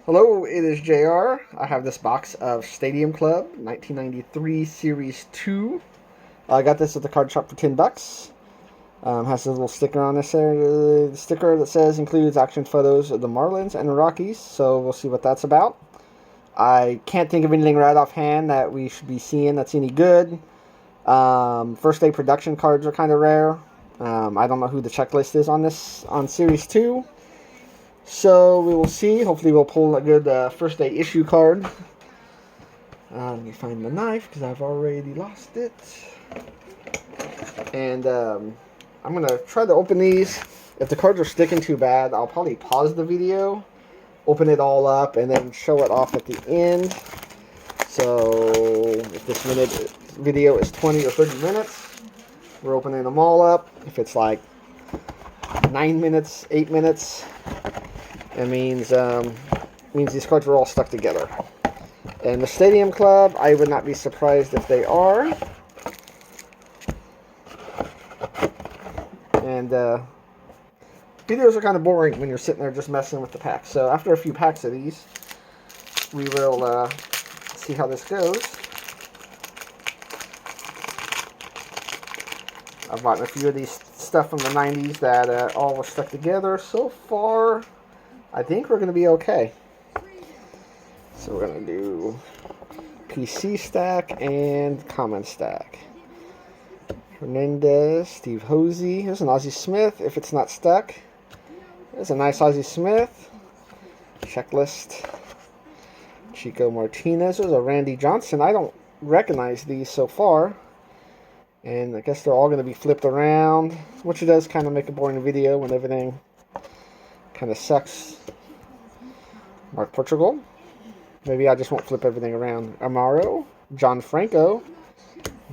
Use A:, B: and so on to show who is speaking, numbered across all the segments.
A: Hello, it is JR. I have this box of Stadium Club 1993 Series 2. I got this at the card shop for $10. Has a little sticker on this there. The sticker that says includes action photos of the Marlins and the Rockies, so we'll see what that's about. I can't think of anything right offhand that we should be seeing that's any good. First day production cards are kind of rare. I don't know who the checklist is on Series 2. So we will see. Hopefully we'll pull a good first day issue card. Let me find the knife because I've already lost it. And I'm going to try to open these. If the cards are sticking too bad, I'll probably pause the video, open it all up, and then show it off at the end. So if this video is 20 or 30 minutes, we're opening them all up. If it's like 9 minutes, 8 minutes, it means these cards are all stuck together. And the Stadium Club, I would not be surprised if they are. And videos are kind of boring when you're sitting there just messing with the packs. So after a few packs of these, we will see how this goes. I've bought a few of these stuff from the 90s that all were stuck together. So far, I think we're going to be okay. So we're going to do PC stack and common stack. Hernandez, Steve Hosey. Here's an Ozzie Smith if it's not stuck. There's a nice Ozzie Smith. Checklist. Chico Martinez. There's a Randy Johnson. I don't recognize these so far. And I guess they're all going to be flipped around, which it does kind of make a boring video when everything kind of sucks. Mark Portugal. Maybe I just won't flip everything around. Amaro. John Franco.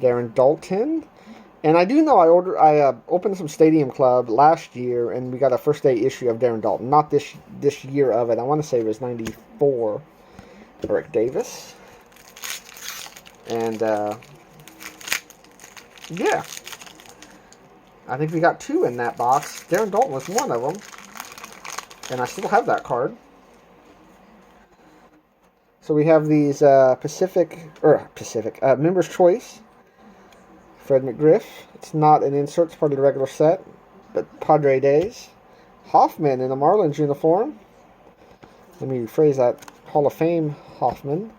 A: Darren Dalton. And I do know I opened some Stadium Club last year, and we got a first day issue of Darren Dalton. Not this year of it. I want to say it was 94. Eric Davis. And yeah. I think we got 2 in that box. Darren Dalton was one of them. And I still have that card. So we have these Members' Choice. Fred McGriff. It's not an insert, it's part of the regular set. But Padre Days. Hoffman in a Marlins uniform. Let me rephrase that. Hall of Fame Hoffman.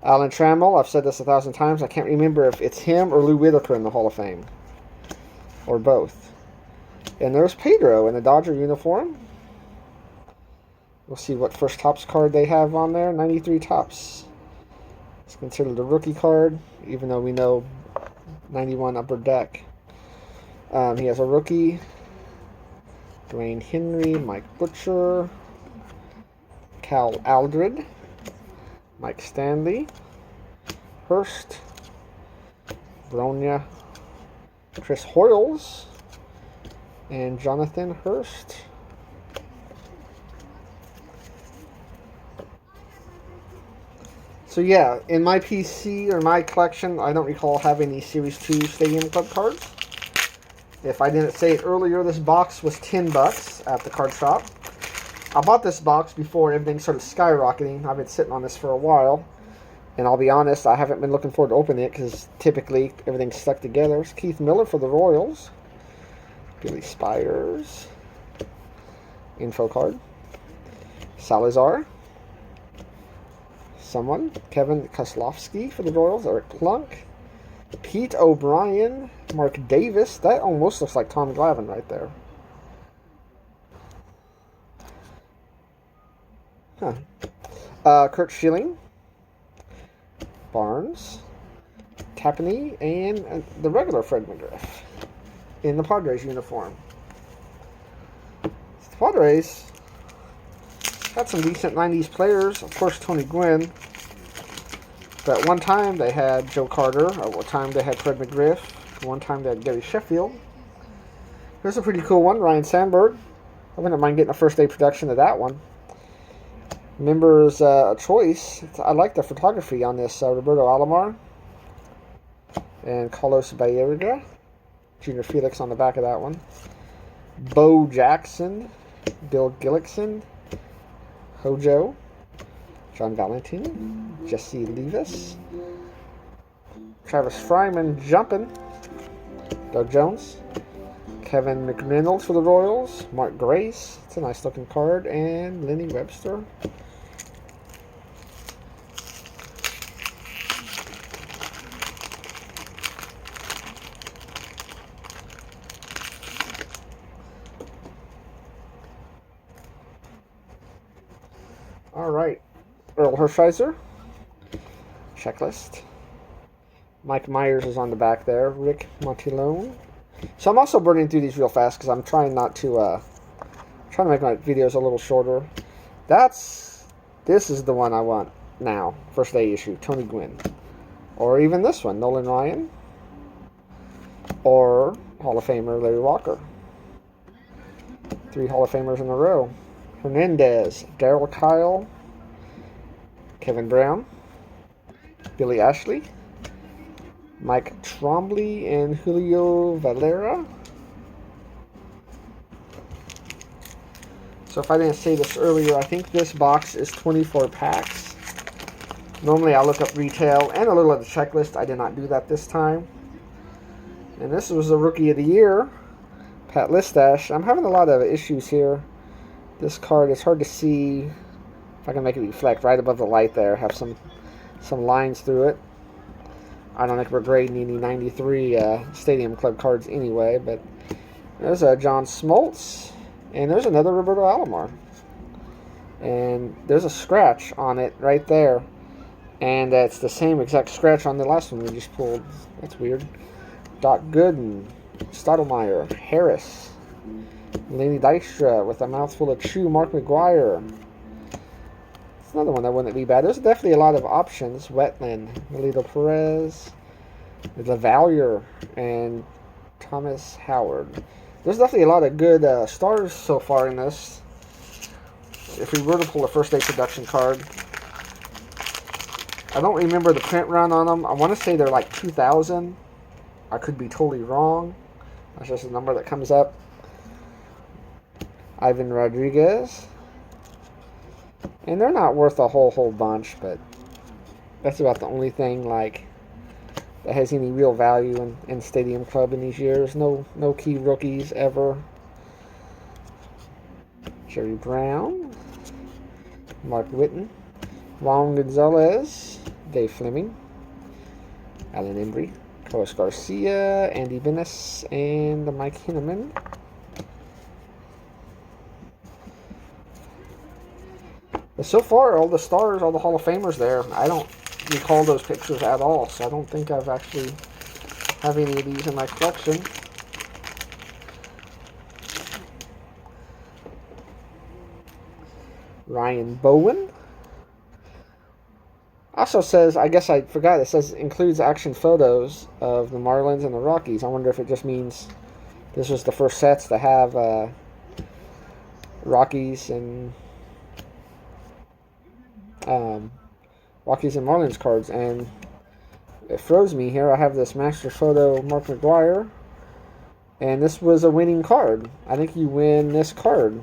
A: Alan Trammell. I've said this 1,000 times. I can't remember if it's him or Lou Whitaker in the Hall of Fame. Or both. And there's Pedro in a Dodger uniform. We'll see what first Topps card they have on there. 93 Topps. It's considered a rookie card, even though we know 91 Upper Deck. He has a rookie. Dwayne Henry, Mike Butcher, Cal Aldred, Mike Stanley, Hurst, Bronya, Chris Hoyles, and Jonathan Hurst. So yeah, in my PC or my collection, I don't recall having any Series 2 Stadium Club cards. If I didn't say it earlier, this box was $10 at the card shop. I bought this box before everything started skyrocketing. I've been sitting on this for a while. And I'll be honest, I haven't been looking forward to opening it because typically everything's stuck together. It's Keith Miller for the Royals. Billy Spires. Info card. Salazar. Kevin Koslowski for the Royals. Eric Plunk. Pete O'Brien. Mark Davis. That almost looks like Tom Glavine right there. Kurt Schilling. Barnes. Tapani. And the regular Fred McGriff in the Padres uniform. The Padres had some decent 90s players. Of course, Tony Gwynn. But one time they had Joe Carter. At one time they had Fred McGriff. One time they had Gary Sheffield. Here's a pretty cool one. Ryan Sandberg. I wouldn't mind getting a first day production of that one. Members' Choice. I like the photography on this. Roberto Alomar. And Carlos Baerga. Junior Felix on the back of that one. Bo Jackson. Bill Gillickson. Hojo, John Valentin, Jesse Levis, Travis Fryman jumping, Doug Jones, Kevin McReynolds for the Royals, Mark Grace, it's a nice looking card, and Lenny Webster. All right, Earl Hershiser, checklist. Mike Myers is on the back there. Rick Montilone. So I'm also burning through these real fast because I'm trying not to, trying to make my videos a little shorter. This is the one I want now. First day issue, Tony Gwynn. Or even this one, Nolan Ryan. Or Hall of Famer Larry Walker. 3 Hall of Famers in a row. Hernandez, Darryl Kyle, Kevin Brown, Billy Ashley, Mike Trombley, and Julio Valera. So if I didn't say this earlier, I think this box is 24 packs. Normally I look up retail and a little of the checklist. I did not do that this time. And this was the Rookie of the Year, Pat Listash. I'm having a lot of issues here. This card is hard to see. If I can make it reflect right above the light there, have some lines through it. I don't think we're grading any 93 Stadium Club cards anyway, but there's a John Smoltz, and there's another Roberto Alomar. And there's a scratch on it right there, and it's the same exact scratch on the last one we just pulled. That's weird. Doc Gooden, Stottlemyre, Harris, Lenny Dykstra with a mouthful of chew, Mark McGuire. It's another one that wouldn't be bad. There's definitely a lot of options. Wetland, Melito Perez, LaValliere, and Thomas Howard. There's definitely a lot of good stars so far in this. If we were to pull a first day production card, I don't remember the print run on them. I want to say they're like 2,000. I could be totally wrong. That's just a number that comes up. Ivan Rodriguez. And they're not worth a whole bunch, but that's about the only thing like that has any real value in Stadium Club in these years. No key rookies ever. Jerry Brown, Mark Whitten, Juan Gonzalez, Dave Fleming, Alan Embry, Carlos Garcia, Andy Benes, and Mike Hinneman. But so far, all the stars, all the Hall of Famers there, I don't recall those pictures at all, so I don't think I've actually have any of these in my collection. Ryan Bowen. Also says, I guess I forgot, it says includes action photos of the Marlins and the Rockies. I wonder if it just means this was the first sets to have Rockies and Marlins cards, and it froze me here. I have this master photo Mark McGuire, and this was a winning card. I think you win this card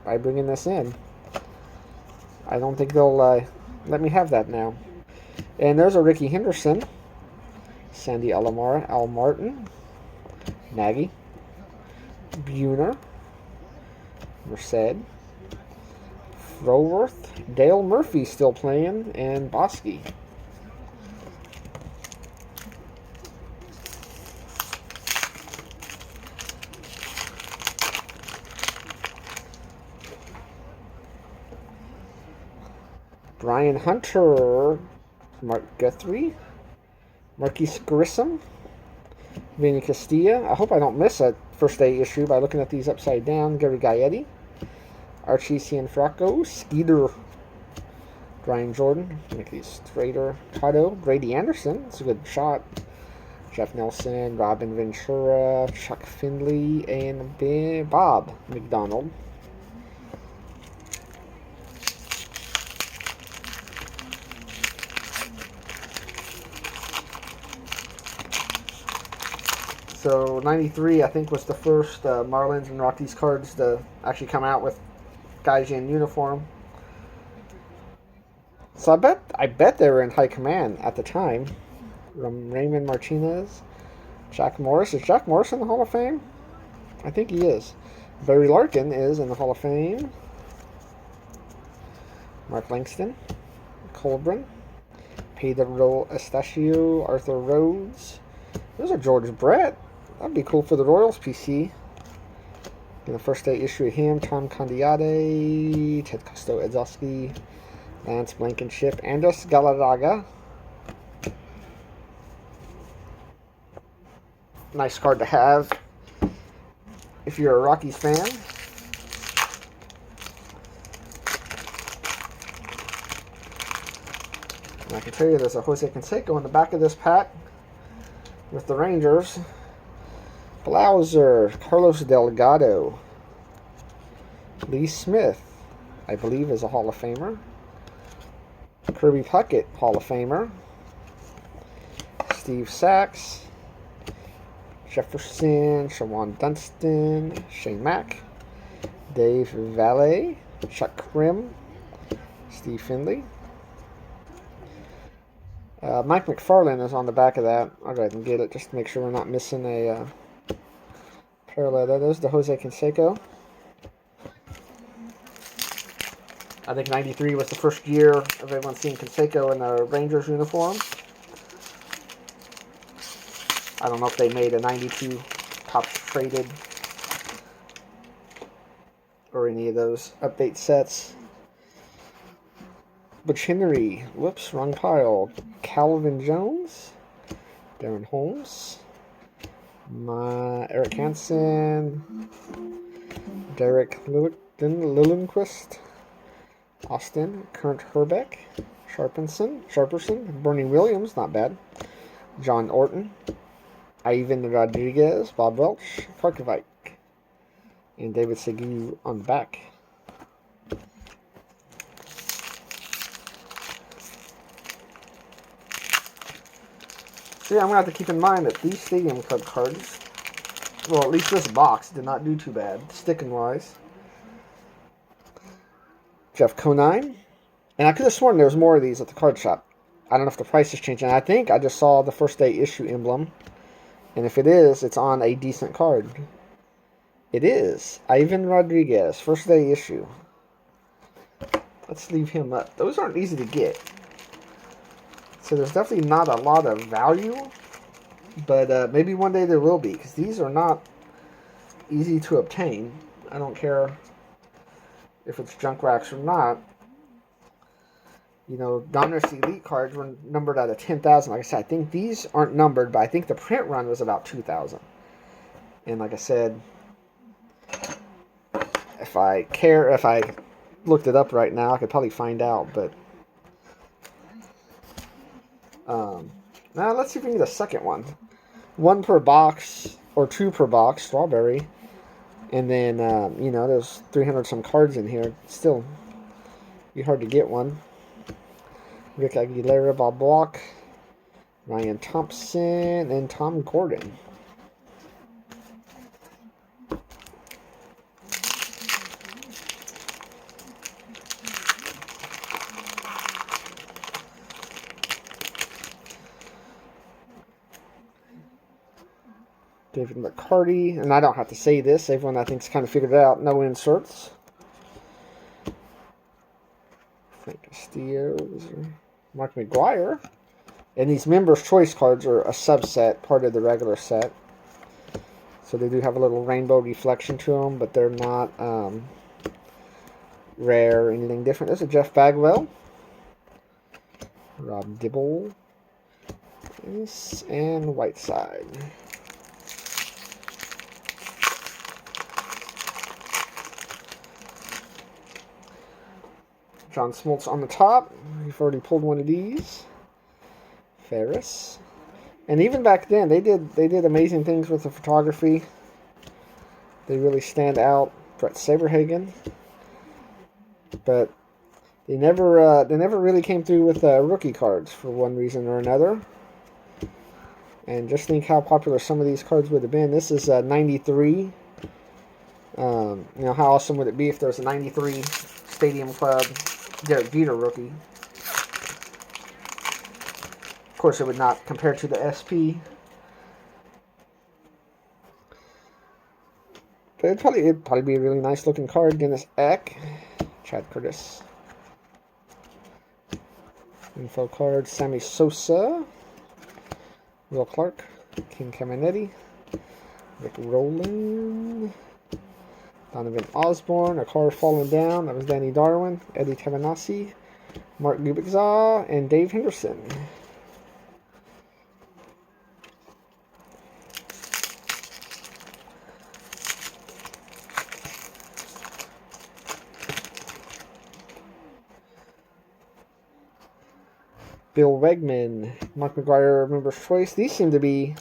A: by bringing this in. I don't think they'll let me have that now. And there's a Ricky Henderson, Sandy Alomar, Al Martin, Nagy, Buhner, Merced, Froworth, Dale Murphy still playing, and Bosky. Brian Hunter, Mark Guthrie, Marquise Grissom, Vinny Castilla. I hope I don't miss a first day issue by looking at these upside down. Gary Gaetti, Archie Cianfrocco, Skeeter, Brian Jordan, Mickey Strader, Cotto, Brady Anderson. It's a good shot. Jeff Nelson, Robin Ventura, Chuck Finley, and Bob McDonald. So 93, I think, was the first Marlins and Rockies cards to actually come out with guys in uniform. So I bet they were in high command at the time. Raymond Martinez, Jack Morris. Is Jack Morris in the Hall of Fame? I think he is. Barry Larkin is in the Hall of Fame. Mark Langston, Colburn, Pedro Estachio, Arthur Rhodes. There's a George Brett. That'd be cool for the Royals PC. In the first day issue of him, Tom Condiade, Ted Costo-Edzowski, Lance Blankenship, Andres Galarraga. Nice card to have if you're a Rockies fan. And I can tell you there's a Jose Canseco in the back of this pack with the Rangers. Blauser, Carlos Delgado, Lee Smith, I believe is a Hall of Famer. Kirby Puckett, Hall of Famer. Steve Sachs, Jefferson, Shawan Dunston, Shane Mack, Dave Valle, Chuck Krim, Steve Finley. Mike McFarland is on the back of that. I'll go ahead and get it just to make sure we're not missing a parallel. There's the Jose Canseco. I think 93 was the first year of everyone seeing Canseco in the Rangers uniform. I don't know if they made a 92 top traded or any of those update sets. Butch Henry, whoops, wrong pile. Calvin Jones, Darren Holmes, Eric Hansen, Derek Lillenquist, Austin, Current Herbeck, Sharperson, Bernie Williams, not bad, John Orton, Ivan Rodriguez, Bob Welch, Karkovic, and David Seguin on the back. So yeah, I'm going to have to keep in mind that these Stadium Club cards, well, at least this box, did not do too bad, sticking-wise. Jeff Conine. And I could have sworn there was more of these at the card shop. I don't know if the price is changing. I think I just saw the first day issue emblem. And if it is, it's on a decent card. It is. Ivan Rodriguez, first day issue. Let's leave him up. Those aren't easy to get. So there's definitely not a lot of value. But maybe one day there will be. Because these are not easy to obtain. I don't care if it's junk racks or not. You know, Donruss Elite cards were numbered out of 10,000. Like I said, I think these aren't numbered, but I think the print run was about 2,000. And like I said, if I looked it up right now, I could probably find out. But now let's see if we can get a second one. One per box, or two per box, strawberry. And then, you know, there's 300 some cards in here. Still be hard to get one. Rick Aguilera, Bob Block, Ryan Thompson, and Tom Gordon. David McCarty, and I don't have to say this, everyone I think's kind of figured it out, no inserts. Frank Castillo, Mark McGuire. And these Members' Choice cards are a subset, part of the regular set. So they do have a little rainbow reflection to them, but they're not rare or anything different. There's a Jeff Bagwell, Rob Dibble, and Whiteside. John Smoltz on the top. We've already pulled one of these. Ferris. And even back then, they did amazing things with the photography. They really stand out. Brett Saberhagen. But they never really came through with rookie cards for one reason or another. And just think how popular some of these cards would have been. This is 93. You know, how awesome would it be if there was a 93 Stadium Club Derek Jeter rookie. course, it would not compare to the SP. But it'd probably be a really nice looking card. Dennis Eck, Chad Curtis. Info card, Sammy Sosa, Will Clark, King Caminetti, Rick Rowland, Donovan Osborne, a car falling down. That was Danny Darwin, Eddie Tavanasi, Mark Gubicza, and Dave Henderson. Bill Wegman, Mark McGuire, Member's Choice. These seem to be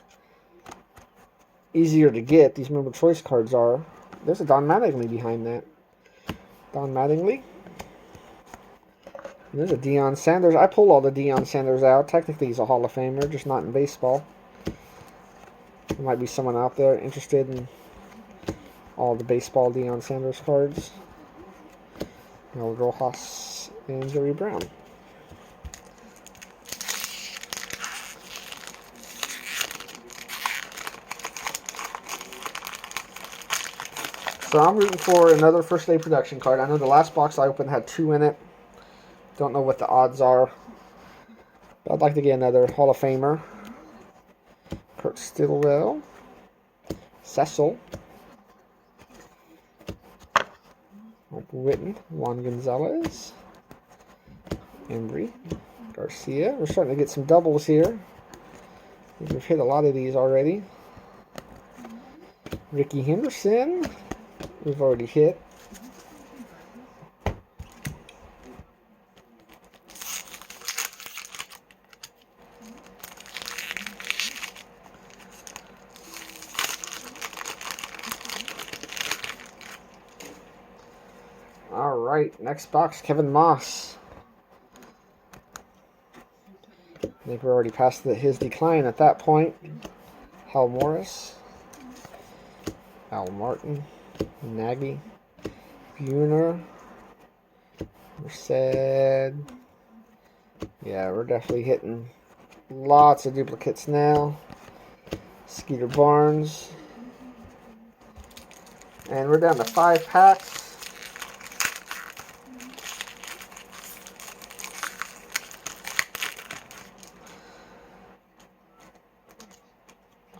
A: easier to get. These Member Choice cards are. There's a Don Mattingly behind that. Don Mattingly. And there's a Deion Sanders. I pulled all the Deion Sanders out. Technically, he's a Hall of Famer, just not in baseball. There might be someone out there interested in all the baseball Deion Sanders cards. Mel Rojas and Jerry Brown. So I'm rooting for another first day production card. I know the last box I opened had 2 in it. Don't know what the odds are. But I'd like to get another Hall of Famer. Kurt Stillwell. Cecil. Michael Witten. Juan Gonzalez. Embry. Garcia. We're starting to get some doubles here. We've hit a lot of these already. Ricky Henderson. We've already hit. All right, next box, Kevin Moss. I think we're already past his decline at that point. Hal Morris. Al Martin. Nagy, Buhner, Merced. Yeah, we're definitely hitting lots of duplicates now. Skeeter Barnes. And we're down to 5 packs.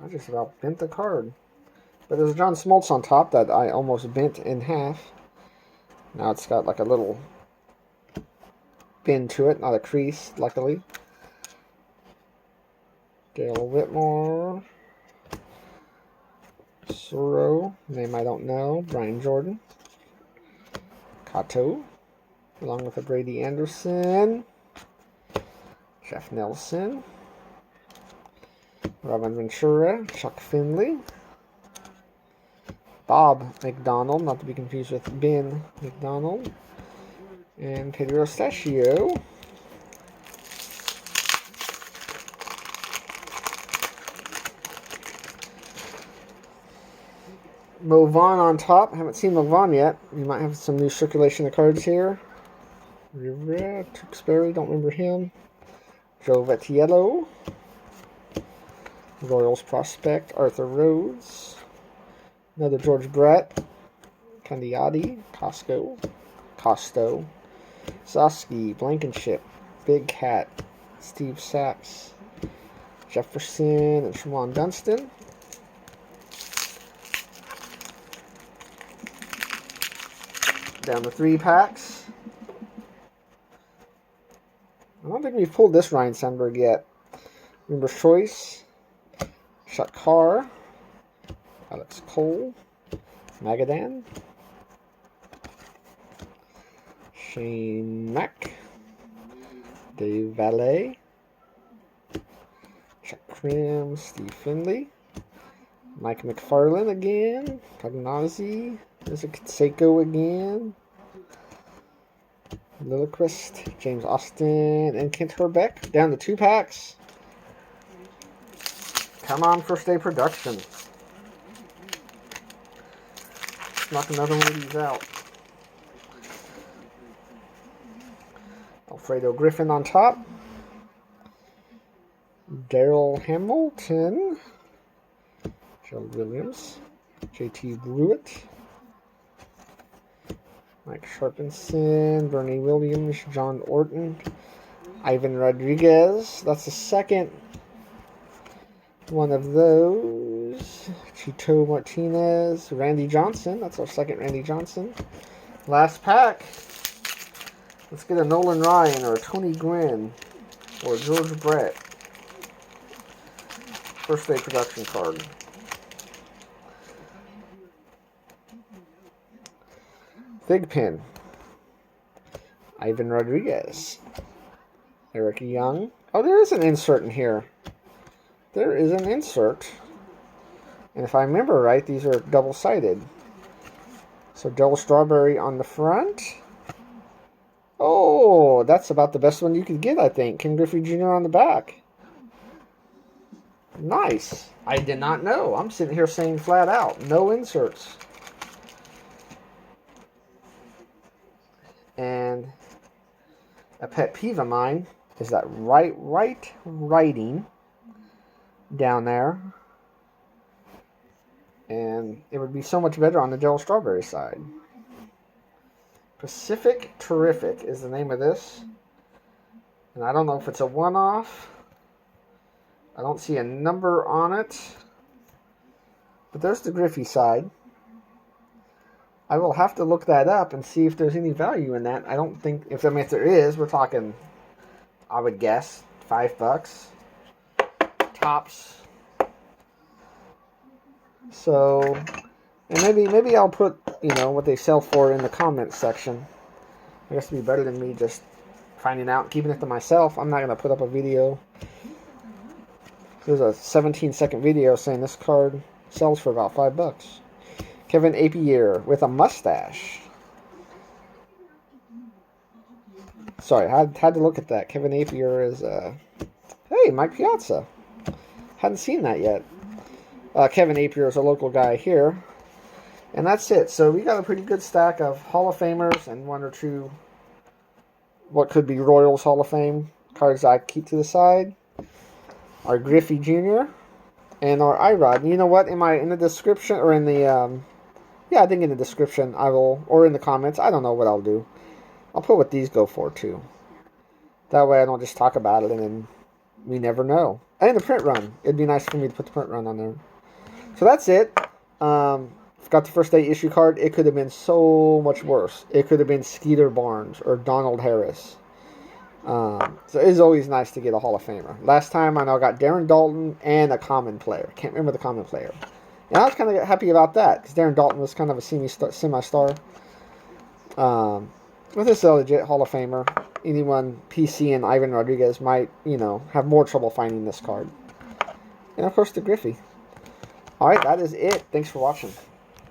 A: I just about bent the card. But there's John Smoltz on top that I almost bent in half. Now it's got like a little bend to it, not a crease, luckily. Dale Whitmore. Soro, name I don't know. Brian Jordan. Kato, along with a Brady Anderson. Jeff Nelson. Robin Ventura. Chuck Finley. Bob McDonald, not to be confused with Ben McDonald. And Pedro Stachio. Mo Vaughn on top. Haven't seen Mo Vaughn yet. We might have some new circulation of cards here. Rivera, Tewksbury, don't remember him. Joe Vecchiello. Royals prospect, Arthur Rhodes. Another George Brett, Candiati, Costo, Sosky, Blankenship, Big Cat, Steve Sachs, Jefferson, and Shimon Dunston. Down to 3 packs. I don't think we've pulled this Ryan Sandberg yet. Member's Choice, Chuck Carr, Alex Cole, Magadan, Shane Mack, Dave Valet, Chuck Krim, Steve Finley, Mike McFarland again, Cagnazzi, there's a Seiko again, Lilliquist, James Austin, and Kent Herbeck. Down to 2 packs. Come on, first day production. Knock another one of these out. Alfredo Griffin on top. Daryl Hamilton, Gerald Williams, JT Brewitt, Mike Sharpenson, Bernie Williams, John Orton, Ivan Rodriguez. That's the second one of those. Chito Martinez, Randy Johnson. That's our second Randy Johnson. Last pack. Let's get a Nolan Ryan or a Tony Gwynn or George Brett. First day production card. Thigpen. Ivan Rodriguez. Eric Young. Oh, there is an insert in here. There is an insert. And if I remember right, these are double-sided. So Darryl Strawberry on the front. Oh, that's about the best one you could get, I think. Ken Griffey Jr. on the back. Nice. I did not know. I'm sitting here saying flat out, no inserts. And a pet peeve of mine is that right writing down there. And it would be so much better on the Darryl Strawberry side. Pacific Terrific is the name of this. And I don't know if it's a one-off. I don't see a number on it. But there's the Griffey side. I will have to look that up and see if there's any value in that. I don't think, if there is, we're talking, I would guess, $5. Tops. So, and maybe I'll put, what they sell for in the comments section. I guess it'd be better than me just finding out and keeping it to myself. I'm not going to put up a video. There's a 17-second video saying this card sells for about $5. Kevin Apier with a mustache. Sorry, I had to look at that. Kevin Apier is, hey, Mike Piazza. Hadn't seen that yet. Kevin Apier is a local guy here. And that's it. So we got a pretty good stack of Hall of Famers and one or two what could be Royals Hall of Fame cards I keep to the side. Our Griffey Jr. and our IRod. You know what? In the description or in the I think in the description I will, or in the comments, I don't know what I'll do. I'll put what these go for too. That way I don't just talk about it and then we never know. And the print run. It'd be nice for me to put the print run on there. So that's it. Got the first day issue card. It could have been so much worse. It could have been Skeeter Barnes or Donald Harris. So it's always nice to get a Hall of Famer. Last time I know I got Darren Dalton and a common player. Can't remember the common player. And I was kind of happy about that because Darren Dalton was kind of a semi-star. With this a legit Hall of Famer, anyone PC and Ivan Rodriguez might, have more trouble finding this card. And of course the Griffey. Alright, that is it. Thanks for watching.